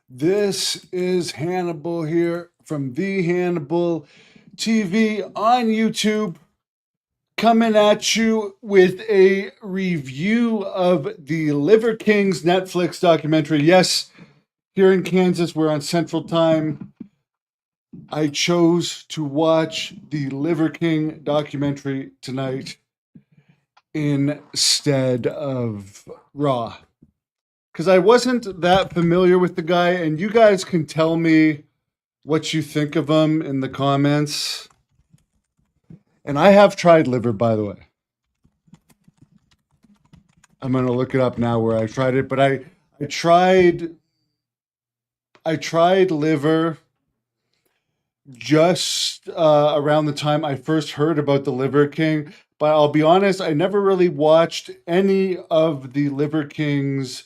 This is Hannibal here from the Hannibal TV on YouTube, coming at you with a review of the Liver Kings Netflix documentary. Yes, here in Kansas, we're on Central Time. I chose to watch the Liver King documentary tonight instead of Raw, because I wasn't that familiar with the guy, and you guys can tell me what you think of him in the comments. And I have tried liver, by the way. I'm gonna look it up now where I tried it, but I tried I tried liver just around the time I first heard about the Liver King. But I'll be honest, I never really watched any of the Liver King's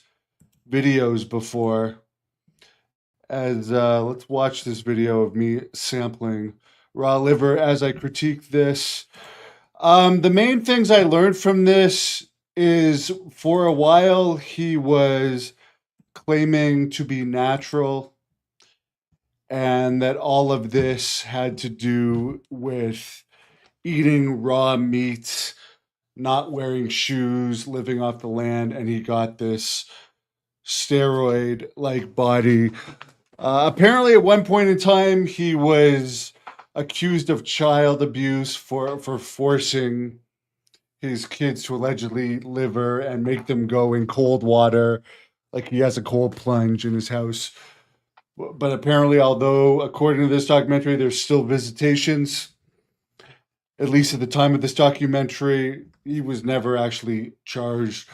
videos before. As let's watch this video of me sampling raw liver as I critique this. The main things I learned from this is for a while he was claiming to be natural and that all of this had to do with eating raw meat, not wearing shoes, living off the land, and he got this steroid like body. Apparently, at one point in time, he was accused of child abuse for forcing his kids to allegedly liver and make them go in cold water, like he has a cold plunge in his house. But apparently, although according to this documentary, there's still visitations, at least at the time of this documentary, he was never actually charged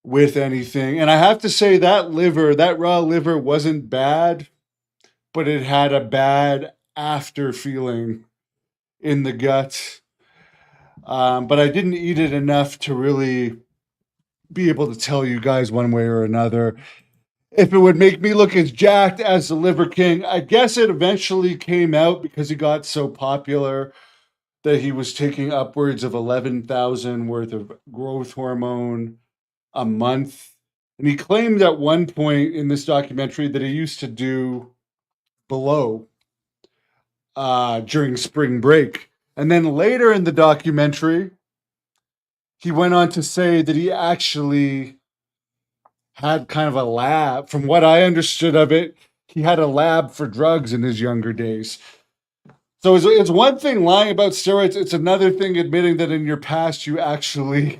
with anything. And I have to say that liver, that raw liver wasn't bad, but it had a bad after feeling in the gut. But I didn't eat it enough to really be able to tell you guys one way or another if it would make me look as jacked as the Liver King. I guess it eventually came out because he got so popular that he was taking upwards of 11,000 worth of growth hormone a month. And he claimed at one point in this documentary that he used to do below during spring break. And then later in the documentary, he went on to say that he actually had kind of a lab. From what I understood of it, he had a lab for drugs in his younger days. So it's one thing lying about steroids. It's another thing admitting that in your past you actually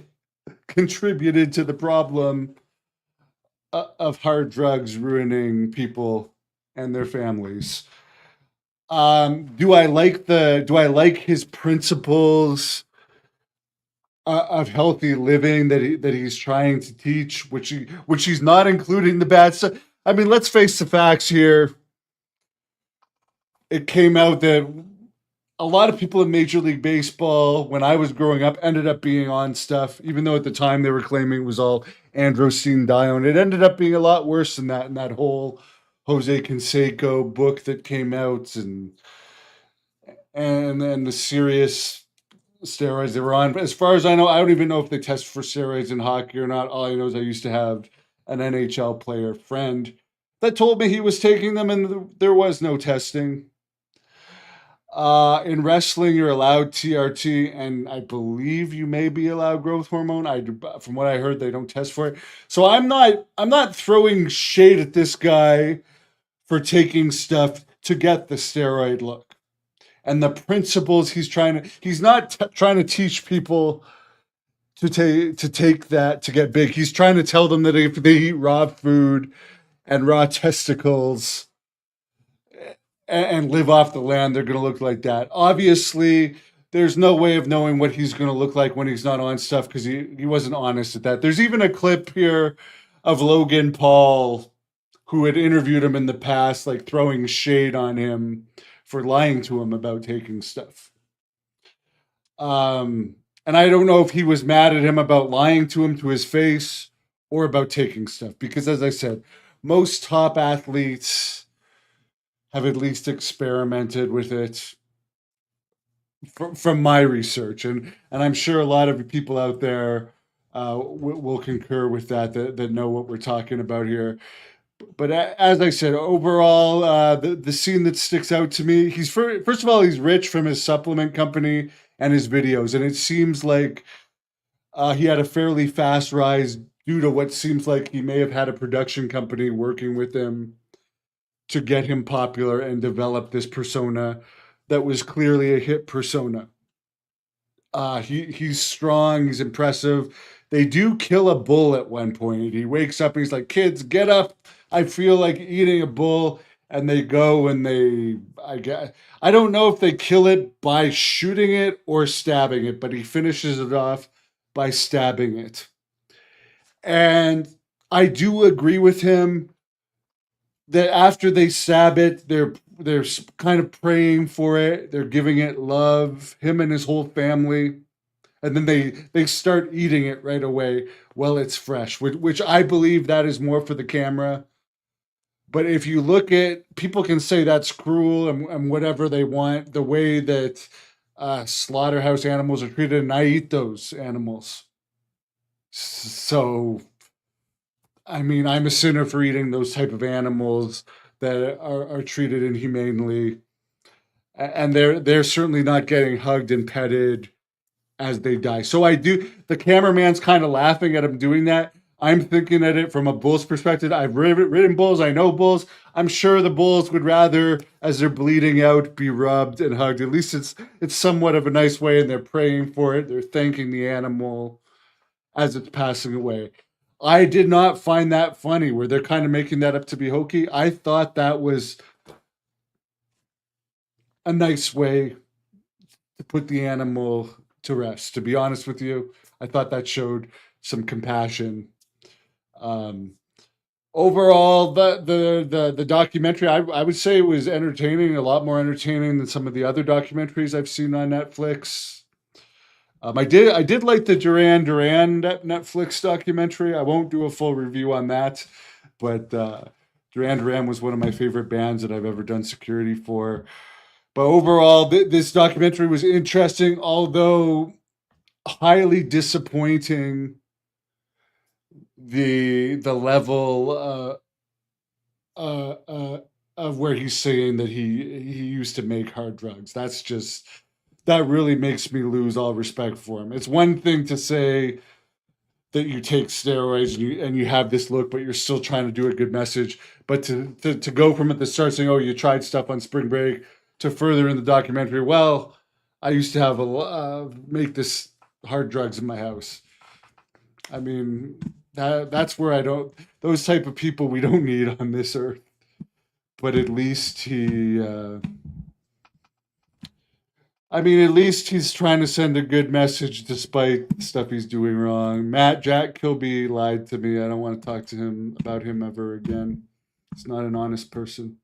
contributed to the problem of hard drugs ruining people and their families. Do I like his principles of healthy living that he's trying to teach, which he's not including the bad stuff? I mean, let's face the facts here. It came out that a lot of people in Major League Baseball, when I was growing up, ended up being on stuff, even though at the time they were claiming it was all androstenedione. It ended up being a lot worse than that in that whole Jose Canseco book that came out, and then the serious steroids they were on. But as far as I know, I don't even know if they test for steroids in hockey or not. All I know is I used to have an NHL player friend that told me he was taking them and there was no testing. In wrestling, you're allowed TRT, and I believe you may be allowed growth hormone. From what I heard, they don't test for it. So I'm not throwing shade at this guy for taking stuff to get the steroid look and the principles he's not trying to teach people to take that to get big. He's trying to tell them that if they eat raw food and raw testicles and live off the land, they're going to look like that. Obviously, there's no way of knowing what he's going to look like when he's not on stuff because he wasn't honest at that. There's even a clip here of Logan Paul, who had interviewed him in the past, like throwing shade on him for lying to him about taking stuff. And I don't know if he was mad at him about lying to him to his face or about taking stuff, because as I said, most top athletes have at least experimented with it from my research, and I'm sure a lot of people out there will concur with that know what we're talking about here. But as I said, overall, the scene that sticks out to me, first of all, he's rich from his supplement company and his videos, and it seems like he had a fairly fast rise due to what seems like he may have had a production company working with him to get him popular and develop this persona that was clearly a hit persona. He's strong. He's impressive. They do kill a bull at one point. He wakes up and he's like, "Kids, get up! I feel like eating a bull." And they go and I don't know if they kill it by shooting it or stabbing it, but he finishes it off by stabbing it. And I do agree with him that after they stab it, they're kind of praying for it. They're giving it love. Him and his whole family, and then they start eating it right away while it's fresh, which I believe that is more for the camera. But if you look at, people can say that's cruel and whatever they want, the way that slaughterhouse animals are treated, and I eat those animals. So, I mean, I'm a sinner for eating those type of animals that are treated inhumanely, and they're certainly not getting hugged and petted as they die. So I do. The cameraman's kind of laughing at him doing that. I'm thinking at it from a bull's perspective. I've ridden bulls. I know bulls. I'm sure the bulls would rather, as they're bleeding out, be rubbed and hugged. At least it's somewhat of a nice way, and they're praying for it. They're thanking the animal as it's passing away. I did not find that funny, where they're kind of making that up to be hokey. I thought that was a nice way to put the animal to rest. To be honest with you, I thought that showed some compassion. Um, Overall, the documentary, I would say, was entertaining, a lot more entertaining than some of the other documentaries I've seen on Netflix. I did like the Duran Duran Netflix documentary. I won't do a full review on that, but Duran Duran was one of my favorite bands that I've ever done security for. But overall, this documentary was interesting, although highly disappointing. The level of where he's saying that he used to make hard drugs. That really makes me lose all respect for him. It's one thing to say that you take steroids and you have this look, but you're still trying to do a good message. But to go from at the start saying, "Oh, you tried stuff on spring break," to further in the documentary, "Well, I used to have make this hard drugs in my house." I mean, that's where I don't. Those type of people we don't need on this earth. But at least I mean, at least he's trying to send a good message despite the stuff he's doing wrong. Jack Kilby lied to me. I don't want to talk to him about him ever again. He's not an honest person.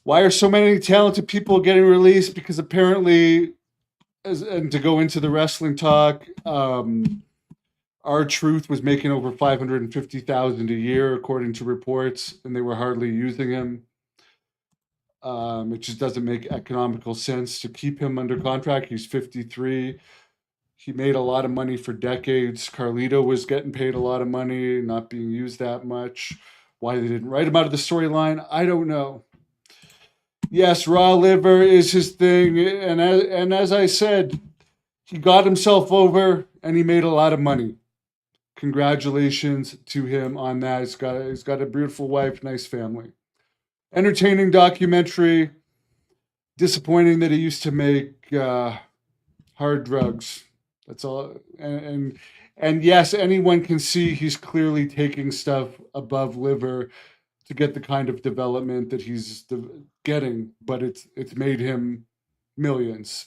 Why are so many talented people getting released? Because apparently, and to go into the wrestling talk, R-Truth was making over 550,000 a year, according to reports, and they were hardly using him. It just doesn't make economical sense to keep him under contract. He's 53. He made a lot of money for decades. Carlito was getting paid a lot of money, not being used that much. Why they didn't write him out of the storyline, I don't know. Yes, raw liver is his thing, and as I said, he got himself over and he made a lot of money. Congratulations to him on that. He's got a beautiful wife, nice family. Entertaining documentary. Disappointing that he used to make hard drugs. That's all. And yes, anyone can see he's clearly taking stuff above liver to get the kind of development that he's getting, but it's made him millions.